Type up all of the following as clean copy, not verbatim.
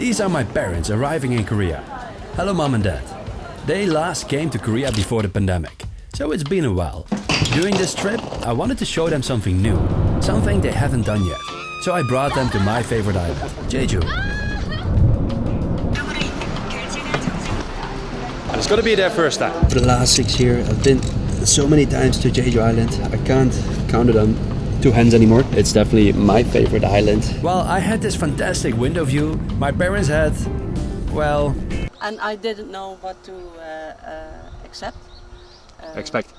These are my parents arriving in Korea. Hello Mom and Dad. They last came to Korea before the pandemic, so it's been a while. During this trip, I wanted to show them something new, something they haven't done yet. So I brought them to my favorite island, Jeju. It's gonna be their first time. For the last 6 years, I've been so many times to Jeju Island. I can't count it on two hands anymore. It's definitely my favorite island. Well, I had this fantastic window view. My parents had, well... And I didn't know what to accept. Expect.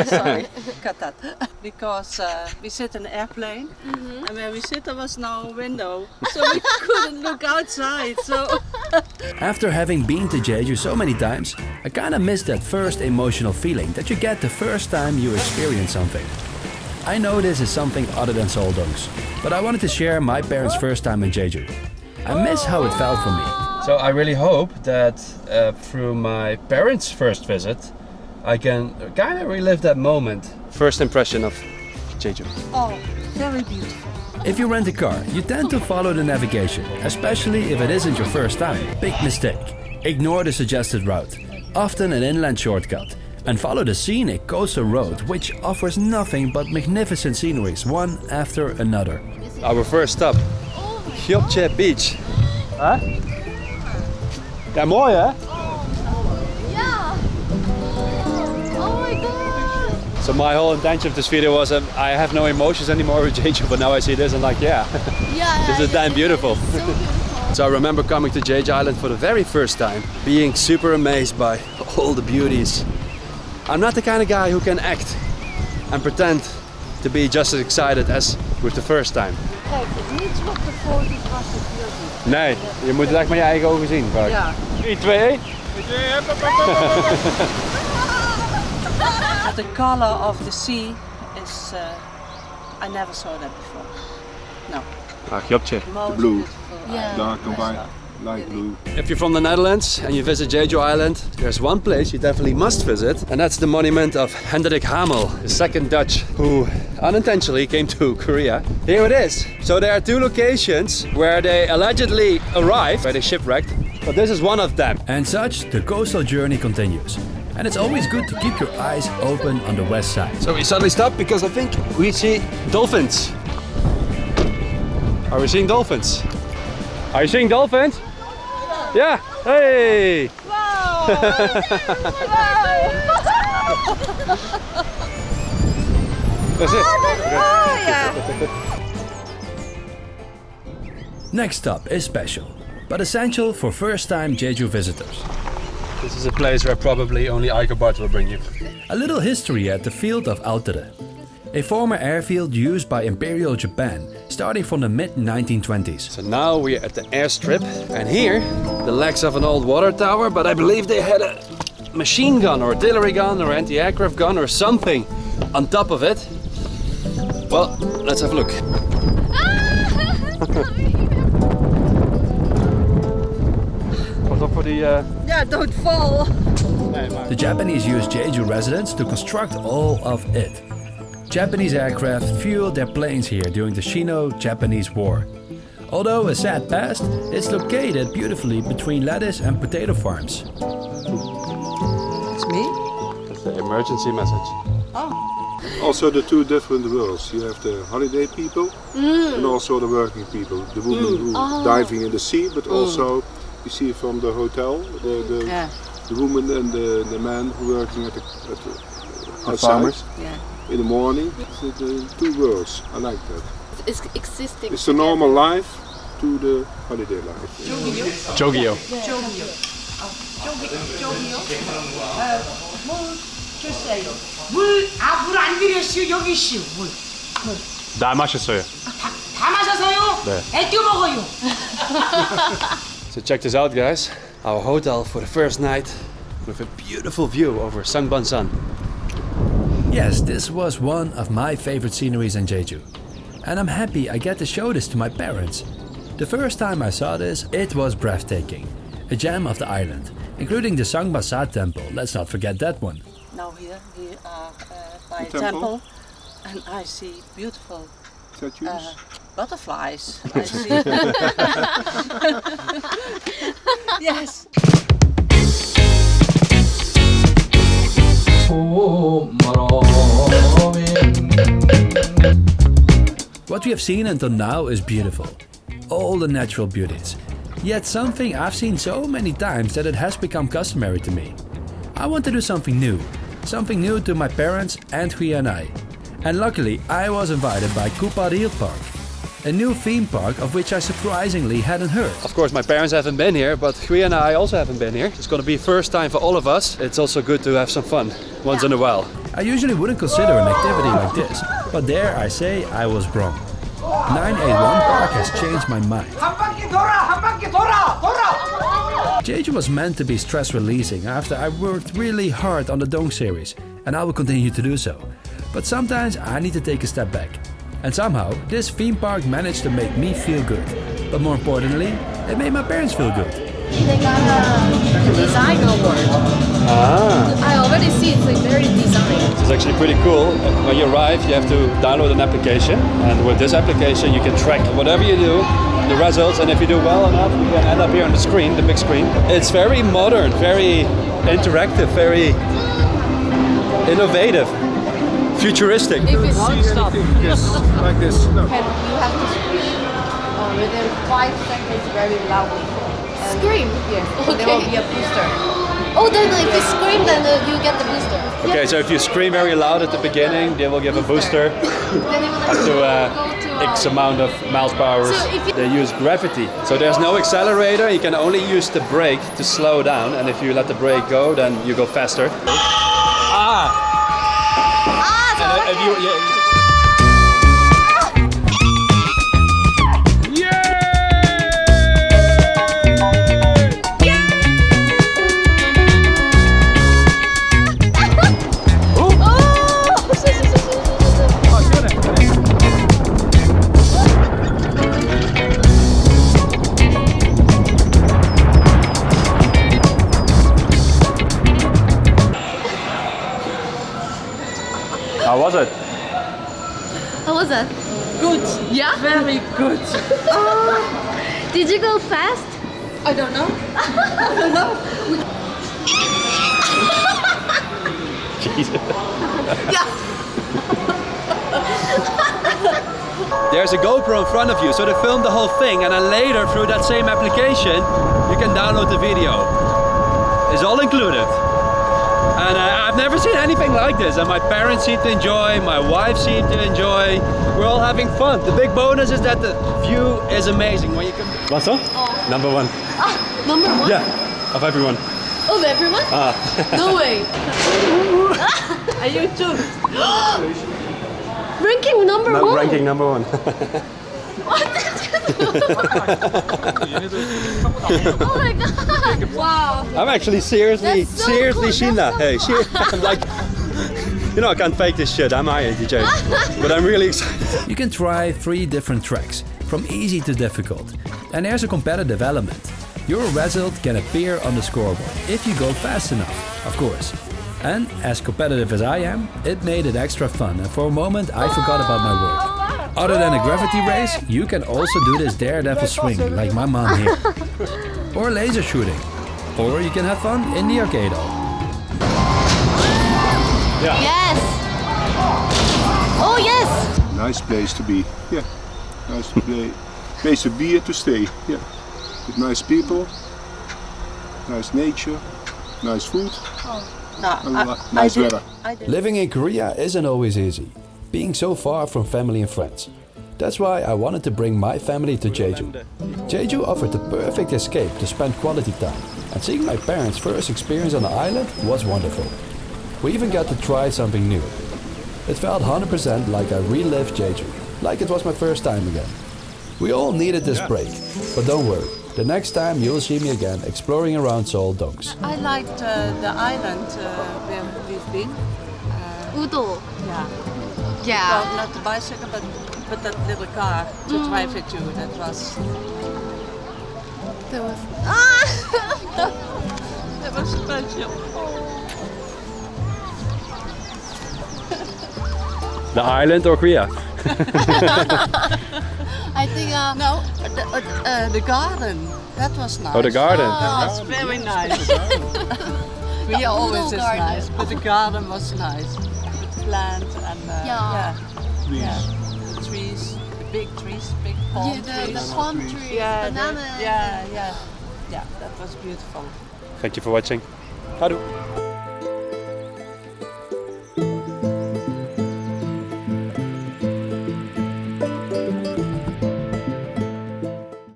Sorry, cut that. Because we sit in an airplane, and where we sit there was no window, so we couldn't look outside. So After having been to Jeju so many times, I kinda missed that first emotional feeling that you get the first time you experience something. I know this is something other than soldongs, but I wanted to share my parents' first time in Jeju. I miss how it felt for me. So I really hope that through my parents' first visit, I can kind of relive that moment. First impression of Jeju. oh, very beautiful. If you rent a car, you tend to follow the navigation, especially if it isn't your first time. Big mistake. Ignore the suggested route, often an inland shortcut, and follow the scenic coastal road, which offers nothing but magnificent sceneries, one after another. Our first stop, Hyopche Beach. Huh? Ja, mooi hè? Yeah. Oh my god. So my whole intention of this video was I have no emotions anymore with Jeju, but now I see this and like, yeah, this is damn beautiful. So beautiful. So I remember coming to Jeju Island for the very first time, being super amazed by all the beauties. I'm not the kind of guy who can act and pretend to be just as excited as with the first time. Kijk, niets op de foto's was het hier niet. Nee, je moet het echt met je eigen ogen zien. Vaak. Ja. 3, 2. The color of the sea is, I never saw that before. No. Ah, Hyopche. Most blue. beautiful Yeah. Dark and I white, saw. light blue. If you're from the Netherlands and you visit Jeju Island, there's one place you definitely must visit, and that's the monument of Hendrik Hamel, the second Dutch who unintentionally came to Korea. Here it is. So there are two locations where they allegedly arrived, where they shipwrecked, but this is one of them. And such, the coastal journey continues. And it's always good to keep your eyes open on the west side. So we suddenly stop because I think we see dolphins. Are we seeing dolphins? Are you seeing dolphins? Yeah. Hey. That's it. Next stop is special, but essential for first-time Jeju visitors. This is a place where probably only iGoBart will bring you. A little history at the field of Altere, a former airfield used by Imperial Japan, starting from the mid-1920s. So now we're at the Airstrip, and here, the legs of an old water tower, but I believe they had a machine gun or artillery gun or anti-aircraft gun or something on top of it. Well, let's have a look. Yeah, don't fall. The Japanese used Jeju residents to construct all of it. Japanese aircraft fueled their planes here during the Sino-Japanese War. Although a sad past, it's located beautifully between lettuce and potato farms. It's me? That's the emergency message. Oh. Also the two different worlds. You have the holiday people and also the working people. The women who diving in the sea, but also you see from the hotel the woman and the man who working at the outside. Farmers. Yeah. In the morning. It's the two worlds. I like that. It's existing. It's the normal life to the holiday life. Jogyo. 물 안 들였슈 여기 있슈 물. 다 마셨어요. 다 마셔서요? 네. 애껴 먹어요. So check this out, guys. Our hotel for the first night with a beautiful view over Sangban-san. Yes, this was one of my favorite sceneries in Jeju. And I'm happy I get to show this to my parents. The first time I saw this, it was breathtaking. A gem of the island, including the Sangbasa temple. Let's not forget that one. Now here we are by The a temple? temple, and I see beautiful Statues. butterflies. I see. Yes. What we have seen until now is beautiful. All the natural beauties. Yet something I've seen so many times that it has become customary to me. I want to do something new. Something new to my parents and Ria and I. And luckily I was invited by Kuparil Park. A new theme park of which I surprisingly hadn't heard. Of course my parents haven't been here, but Ria and I also haven't been here. It's gonna be first time for all of us. It's also good to have some fun once in a while. I usually wouldn't consider an activity like this, but there I say I was wrong. 981 Park has changed my mind. Jeju was meant to be stress releasing after I worked really hard on the Dong series, and I will continue to do so. But sometimes I need to take a step back. And somehow this theme park managed to make me feel good. But more importantly, it made my parents feel good. They got a design award. I already see it's like very designed. It's actually pretty cool. When you arrive, you have to download an application, and with this application you can track whatever you do, the results, and if you do well enough, you can end up here on the screen, the big screen. It's very modern, very interactive, very innovative, futuristic. If it's non-stop, Yes, like this. No. you have to scream within 5 seconds very loudly. And scream? Yes. Okay. There will be a booster. Oh, then if you scream, then you get the booster. Okay, so if you scream very loud at the beginning, they will give a booster. Then it will Up to go to X amount of miles per hour. So if you- They use gravity. So there's no accelerator, you can only use the brake to slow down, and if you let the brake go, then you go faster. And if you, How was it? How was that? Good. Yeah? Very good. Did you go fast? I don't know. Jesus. There's a GoPro in front of you, so they film the whole thing, and then later through that same application you can download the video. It's all included. And I've never seen anything like this, and my parents seem to enjoy, my wife seemed to enjoy. We're all having fun. The big bonus is that the view is amazing when you can. What's up? Number one. Number one? Yeah, of everyone. Of everyone? No way. Are you too? Ranking number one? Ranking number one. Oh my god! Wow! I'm actually seriously That's so cool. seen that. Hey, I'm like, you know, I can't fake this shit. I'm DJ, but I'm really excited. You can try 3 different tracks, from easy to difficult, and there's a competitive element. Your result can appear on the scoreboard if you go fast enough, of course. And as competitive as I am, it made it extra fun, and for a moment I forgot about my work. Other than a gravity race, you can also do this daredevil swing like my mom here. Or laser shooting. Or you can have fun in the arcade hall. Yeah. Yes! Oh yes! Nice place to be. Yeah. Nice place to be and to stay. Yeah. With nice people, nice nature, nice food, and nice weather. Living in Korea isn't always easy, being so far from family and friends. That's why I wanted to bring my family to Jeju. Jeju offered the perfect escape to spend quality time, and seeing my parents' first experience on the island was wonderful. We even got to try something new. It felt 100% like I relived Jeju, like it was my first time again. We all needed this break, but don't worry, the next time you'll see me again exploring around Seoul Dongs. I liked the island where we've been. Udo. Yeah. Yeah. Well, not the bicycle, but that little car to drive it to. That was. That was. That was special. The island or Korea? I I think No, the garden. That was nice. Oh, the garden. That was very nice. We always is garden. nice, but the garden was nice. With plants and Yeah. the trees, the big trees, big palm trees. the palm trees, Yeah, bananas. yeah, that was beautiful. Thank you for watching. Houdoe.